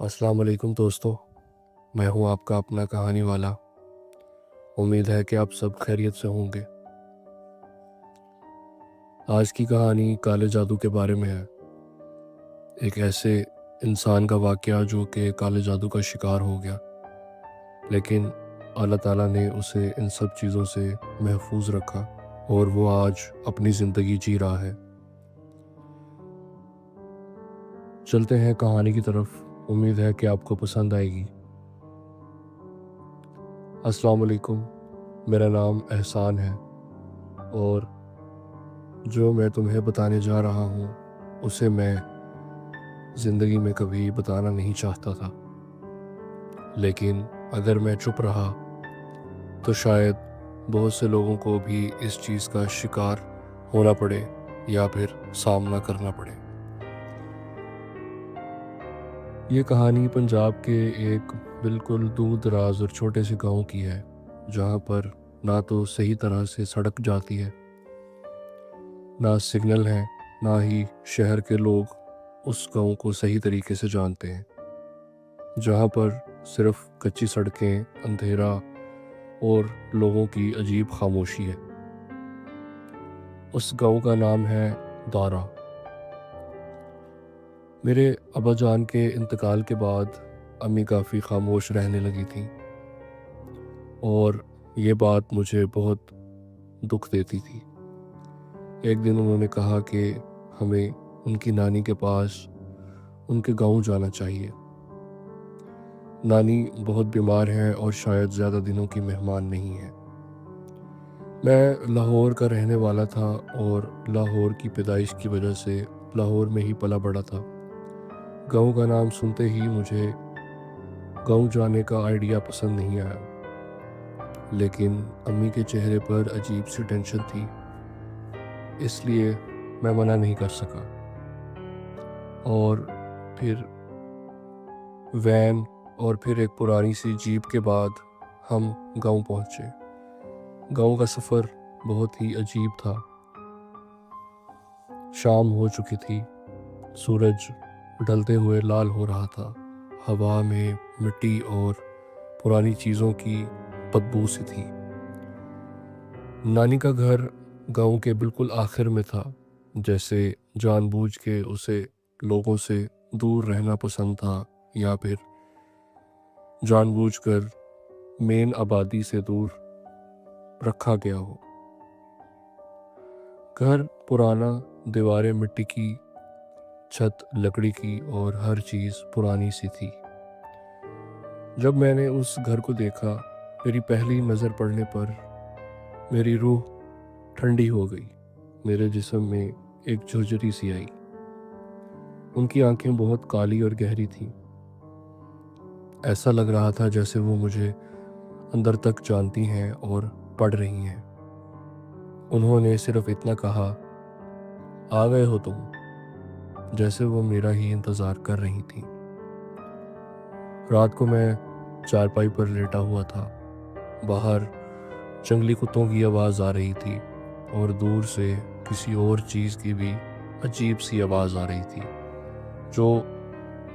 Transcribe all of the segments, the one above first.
अस्सलाम वालेकुम दोस्तों। मैं हूं आपका अपना कहानी वाला। उम्मीद है कि आप सब खैरियत से होंगे। आज की कहानी काले जादू के बारे में है। एक ऐसे इंसान का वाक़या जो कि काले जादू का शिकार हो गया, लेकिन अल्लाह ताला ने उसे इन सब चीज़ों से महफूज रखा और वो आज अपनी ज़िंदगी जी रहा है। चलते हैं कहानी की तरफ। उम्मीद है कि आपको पसंद आएगी। अस्सलाम वालेकुम। मेरा नाम एहसान है और जो मैं तुम्हें बताने जा रहा हूँ उसे मैं ज़िंदगी में कभी बताना नहीं चाहता था, लेकिन अगर मैं चुप रहा तो शायद बहुत से लोगों को भी इस चीज़ का शिकार होना पड़े या फिर सामना करना पड़े। ये कहानी पंजाब के एक बिल्कुल दूर दराज और छोटे से गांव की है, जहाँ पर ना तो सही तरह से सड़क जाती है, ना सिग्नल है, ना ही शहर के लोग उस गांव को सही तरीके से जानते हैं। जहाँ पर सिर्फ कच्ची सड़कें, अंधेरा और लोगों की अजीब खामोशी है। उस गांव का नाम है दारा। मेरे अब्बा जान के इंतकाल के बाद अम्मी काफ़ी खामोश रहने लगी थी और ये बात मुझे बहुत दुख देती थी। एक दिन उन्होंने कहा कि हमें उनकी नानी के पास उनके गांव जाना चाहिए। नानी बहुत बीमार है और शायद ज़्यादा दिनों की मेहमान नहीं है। मैं लाहौर का रहने वाला था और लाहौर की पैदाइश की वजह से लाहौर में ही पला बड़ा था। गांव का नाम सुनते ही मुझे गांव जाने का आइडिया पसंद नहीं आया, लेकिन अम्मी के चेहरे पर अजीब सी टेंशन थी, इसलिए मैं मना नहीं कर सका। और फिर वैन और फिर एक पुरानी सी जीप के बाद हम गांव पहुंचे। गांव का सफ़र बहुत ही अजीब था। शाम हो चुकी थी, सूरज ढलते हुए लाल हो रहा था। हवा में मिट्टी और पुरानी चीज़ों की बदबू सी थी। नानी का घर गांव के बिल्कुल आखिर में था, जैसे जानबूझ के उसे लोगों से दूर रहना पसंद था या फिर जानबूझकर मेन आबादी से दूर रखा गया हो। घर पुराना, दीवारें मिट्टी की, छत लकड़ी की और हर चीज़ पुरानी सी थी। जब मैंने उस घर को देखा, मेरी पहली नज़र पड़ने पर मेरी रूह ठंडी हो गई। मेरे जिस्म में एक झुरझुरी सी आई। उनकी आंखें बहुत काली और गहरी थीं। ऐसा लग रहा था जैसे वो मुझे अंदर तक जानती हैं और पढ़ रही हैं। उन्होंने सिर्फ इतना कहा, आ गए हो तुम, जैसे वो मेरा ही इंतज़ार कर रही थी। रात को मैं चारपाई पर लेटा हुआ था। बाहर जंगली कुत्तों की आवाज़ आ रही थी और दूर से किसी और चीज़ की भी अजीब सी आवाज़ आ रही थी, जो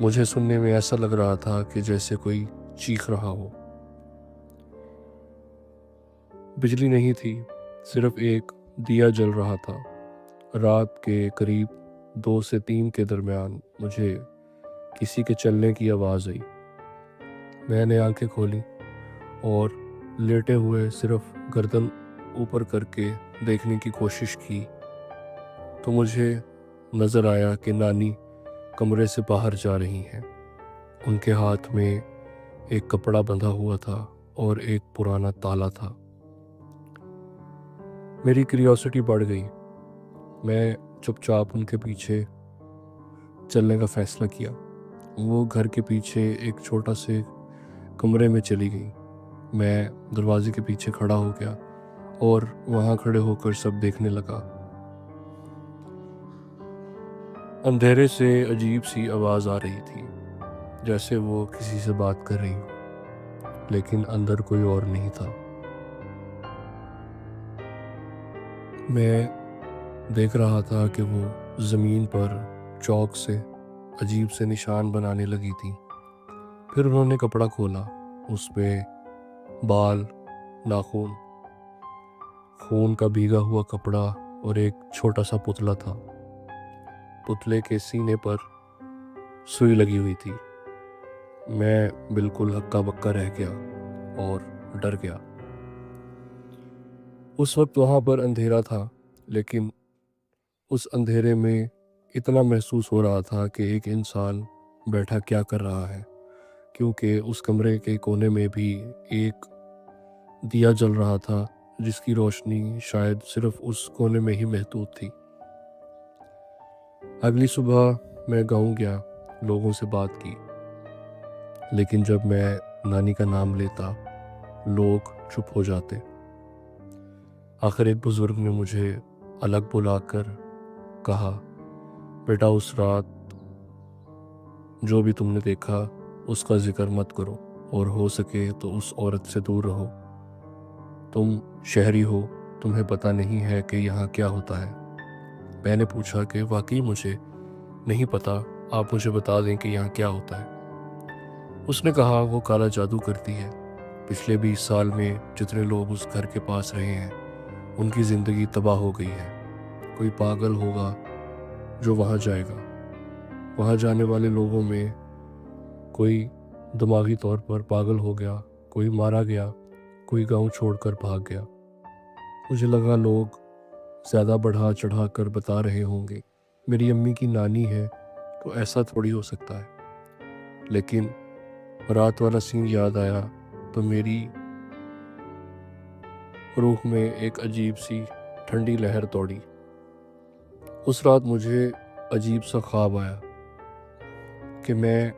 मुझे सुनने में ऐसा लग रहा था कि जैसे कोई चीख रहा हो। बिजली नहीं थी, सिर्फ एक दिया जल रहा था। रात के करीब 2 से 3 के दरमियान मुझे किसी के चलने की आवाज़ आई। मैंने आंखें खोली और लेटे हुए सिर्फ गर्दन ऊपर करके देखने की कोशिश की, तो मुझे नज़र आया कि नानी कमरे से बाहर जा रही हैं। उनके हाथ में एक कपड़ा बंधा हुआ था और एक पुराना ताला था। मेरी क्यूरियोसिटी बढ़ गई। मैं चुपचाप उनके पीछे चलने का फ़ैसला किया। वो घर के पीछे एक छोटा से कमरे में चली गई। मैं दरवाजे के पीछे खड़ा हो गया और वहाँ खड़े होकर सब देखने लगा। अंधेरे से अजीब सी आवाज़ आ रही थी, जैसे वो किसी से बात कर रही हो, लेकिन अंदर कोई और नहीं था। मैं देख रहा था कि वो ज़मीन पर चौक से अजीब से निशान बनाने लगी थी। फिर उन्होंने कपड़ा खोला। उसमें बाल, नाखून, खून का भीगा हुआ कपड़ा और एक छोटा सा पुतला था। पुतले के सीने पर सुई लगी हुई थी। मैं बिल्कुल हक्का बक्का रह गया और डर गया। उस वक्त वहाँ पर अंधेरा था, लेकिन उस अंधेरे में इतना महसूस हो रहा था कि एक इंसान बैठा क्या कर रहा है, क्योंकि उस कमरे के कोने में भी एक दिया जल रहा था जिसकी रोशनी शायद सिर्फ उस कोने में ही महदूद थी। अगली सुबह मैं गाँव गया, लोगों से बात की, लेकिन जब मैं नानी का नाम लेता लोग चुप हो जाते। आखिर एक बुज़ुर्ग ने मुझे अलग बुलाकर कहा, बेटा उस रात जो भी तुमने देखा उसका जिक्र मत करो, और हो सके तो उस औरत से दूर रहो। तुम शहरी हो, तुम्हें पता नहीं है कि यहाँ क्या होता है। मैंने पूछा कि वाकई मुझे नहीं पता, आप मुझे बता दें कि यहाँ क्या होता है। उसने कहा वो काला जादू करती है। पिछले 20 साल में जितने लोग उस घर के पास रहे हैं उनकी ज़िंदगी तबाह हो गई है। कोई पागल होगा जो वहाँ जाएगा। वहाँ जाने वाले लोगों में कोई दिमागी तौर पर पागल हो गया, कोई मारा गया, कोई गांव छोड़कर भाग गया। मुझे लगा लोग ज़्यादा बढ़ा चढ़ा कर बता रहे होंगे, मेरी अम्मी की नानी है तो ऐसा थोड़ी हो सकता है। लेकिन रात वाला सीन याद आया तो मेरी रूह में एक अजीब सी ठंडी लहर दौड़ी। उस रात मुझे अजीब सा ख्वाब आया कि मैं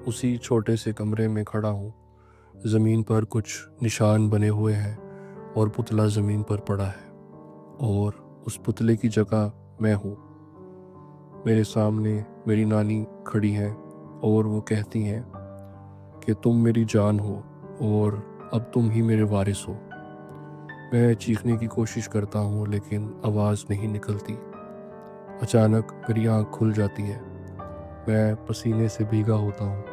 उसी छोटे से कमरे में खड़ा हूँ। ज़मीन पर कुछ निशान बने हुए हैं और पुतला ज़मीन पर पड़ा है, और उस पुतले की जगह मैं हूँ। मेरे सामने मेरी नानी खड़ी हैं और वो कहती हैं कि तुम मेरी जान हो और अब तुम ही मेरे वारिस हो। मैं चीखने की कोशिश करता हूँ लेकिन आवाज़ नहीं निकलती। अचानक मेरी आँख खुल जाती है। मैं पसीने से भीगा होता हूँ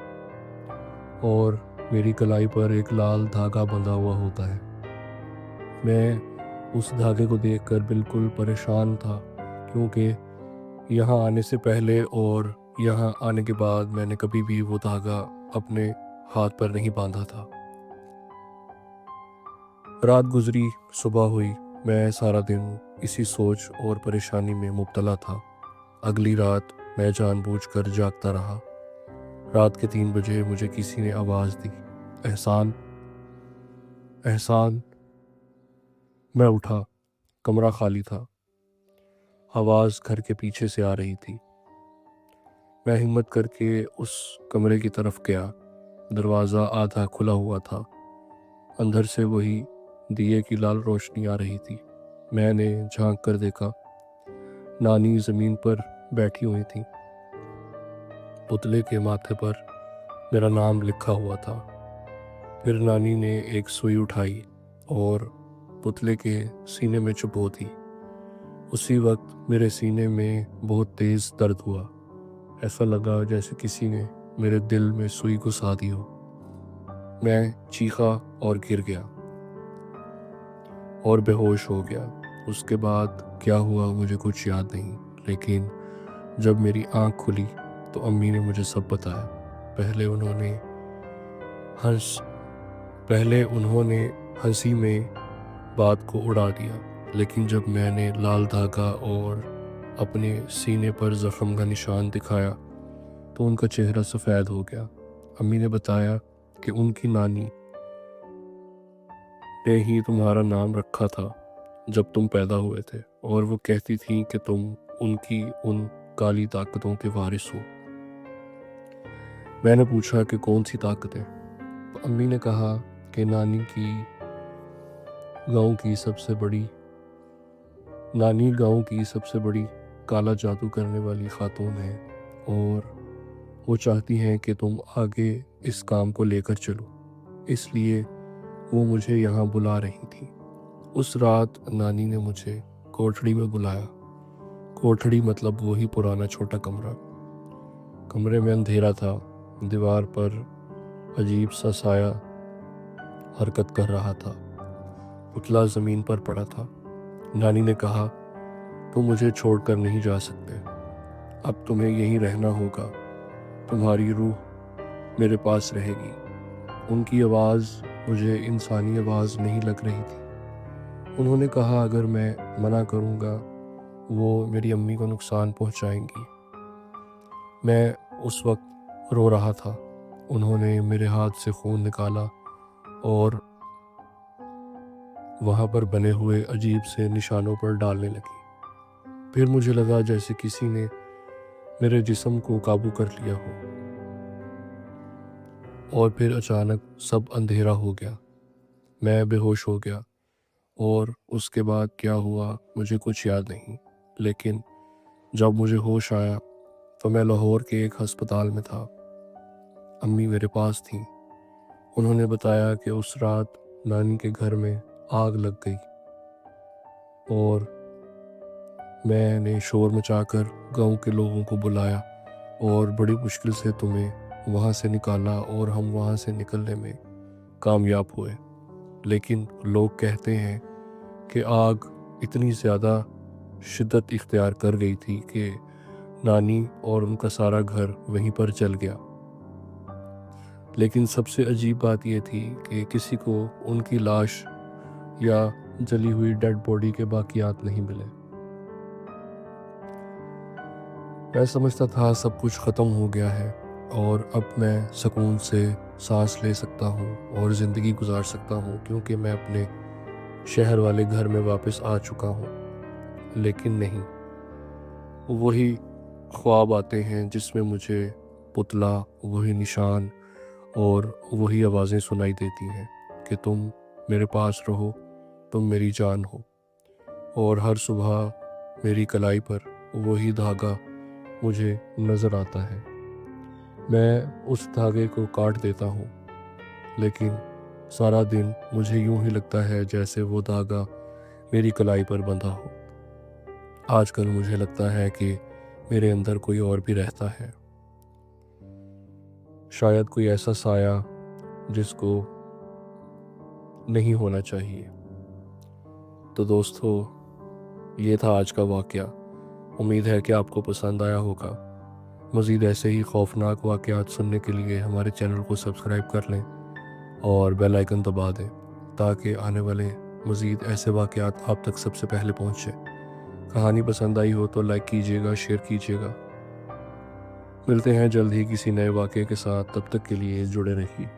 और मेरी कलाई पर एक लाल धागा बंधा हुआ होता है। मैं उस धागे को देखकर बिल्कुल परेशान था, क्योंकि यहाँ आने से पहले और यहाँ आने के बाद मैंने कभी भी वो धागा अपने हाथ पर नहीं बांधा था। रात गुजरी, सुबह हुई। मैं सारा दिन इसी सोच और परेशानी में मुब्तला था। अगली रात मैं जानबूझकर जागता रहा। रात के 3 बजे मुझे किसी ने आवाज़ दी, एहसान, एहसान। मैं उठा। कमरा खाली था। आवाज़ घर के पीछे से आ रही थी। मैं हिम्मत करके उस कमरे की तरफ गया। दरवाज़ा आधा खुला हुआ था। अंदर से वही दिए की लाल रोशनी आ रही थी। मैंने झांक कर देखा। नानी ज़मीन पर बैठी हुई थी। पुतले के माथे पर मेरा नाम लिखा हुआ था। फिर नानी ने एक सुई उठाई और पुतले के सीने में चुभो दी। उसी वक्त मेरे सीने में बहुत तेज़ दर्द हुआ। ऐसा लगा जैसे किसी ने मेरे दिल में सुई घुसा दी हो। मैं चीखा और गिर गया और बेहोश हो गया। उसके बाद क्या हुआ मुझे कुछ याद नहीं, लेकिन जब मेरी आँख खुली तो अम्मी ने मुझे सब बताया। पहले उन्होंने हंसी में बात को उड़ा दिया, लेकिन जब मैंने लाल धागा और अपने सीने पर ज़ख्म का निशान दिखाया तो उनका चेहरा सफ़ेद हो गया। अम्मी ने बताया कि उनकी नानी ने ही तुम्हारा नाम रखा था जब तुम पैदा हुए थे, और वो कहती थी कि तुम उनकी उन काली ताकतों के वारिस हो। मैंने पूछा कि कौन सी ताकतें? तो अम्मी ने कहा कि नानी गांव की सबसे बड़ी काला जादू करने वाली खातून है, और वो चाहती हैं कि तुम आगे इस काम को लेकर चलो, इसलिए वो मुझे यहाँ बुला रही थी। उस रात नानी ने मुझे कोठड़ी में बुलाया। कोठड़ी मतलब वही पुराना छोटा कमरा। कमरे में अंधेरा था। दीवार पर अजीब सा साया हरकत कर रहा था। पुतला ज़मीन पर पड़ा था। नानी ने कहा, तुम मुझे छोड़कर नहीं जा सकते, अब तुम्हें यहीं रहना होगा, तुम्हारी रूह मेरे पास रहेगी। उनकी आवाज़ मुझे इंसानी आवाज़ नहीं लग रही थी। उन्होंने कहा अगर मैं मना करूँगा वो मेरी अम्मी को नुकसान पहुँचाएंगी। मैं उस वक्त रो रहा था। उन्होंने मेरे हाथ से खून निकाला और वहाँ पर बने हुए अजीब से निशानों पर डालने लगी। फिर मुझे लगा जैसे किसी ने मेरे जिस्म को काबू कर लिया हो, और फिर अचानक सब अंधेरा हो गया। मैं बेहोश हो गया और उसके बाद क्या हुआ मुझे कुछ याद नहीं। लेकिन जब मुझे होश आया तो मैं लाहौर के एक अस्पताल में था। अम्मी मेरे पास थीं। उन्होंने बताया कि उस रात नानी के घर में आग लग गई और मैंने शोर मचाकर गांव के लोगों को बुलाया और बड़ी मुश्किल से तुम्हें वहाँ से निकाला और हम वहाँ से निकलने में कामयाब हुए। लेकिन लोग कहते हैं कि आग इतनी ज़्यादा शिद्दत इख्तियार कर गई थी कि नानी और उनका सारा घर वहीं पर जल गया। लेकिन सबसे अजीब बात यह थी कि किसी को उनकी लाश या जली हुई डेड बॉडी के बाकियात नहीं मिले। मैं समझता था सब कुछ ख़त्म हो गया है और अब मैं सुकून से सांस ले सकता हूँ और ज़िंदगी गुजार सकता हूँ, क्योंकि मैं अपने शहर वाले घर में वापस आ चुका हूँ। लेकिन नहीं, वही ख्वाब आते हैं जिसमें मुझे पुतला, वही निशान और वही आवाज़ें सुनाई देती हैं कि तुम मेरे पास रहो, तुम मेरी जान हो। और हर सुबह मेरी कलाई पर वही धागा मुझे नज़र आता है। मैं उस धागे को काट देता हूँ, लेकिन सारा दिन मुझे यूं ही लगता है जैसे वो धागा मेरी कलाई पर बंधा हो। आजकल मुझे लगता है कि मेरे अंदर कोई और भी रहता है, शायद कोई ऐसा साया जिसको नहीं होना चाहिए। तो दोस्तों, ये था आज का वाक़या। उम्मीद है कि आपको पसंद आया होगा। मज़ीद ऐसे ही खौफनाक वाक़यात सुनने के लिए हमारे चैनल को सब्सक्राइब कर लें और बेल आइकन दबा दें, ताकि आने वाले मज़ीद ऐसे वाक़यात आप तक सबसे पहले पहुँचे। कहानी पसंद आई हो तो लाइक कीजिएगा, शेयर कीजिएगा। मिलते हैं जल्द ही किसी नए वाक़ये के साथ। तब तक के लिए जुड़े रहिए।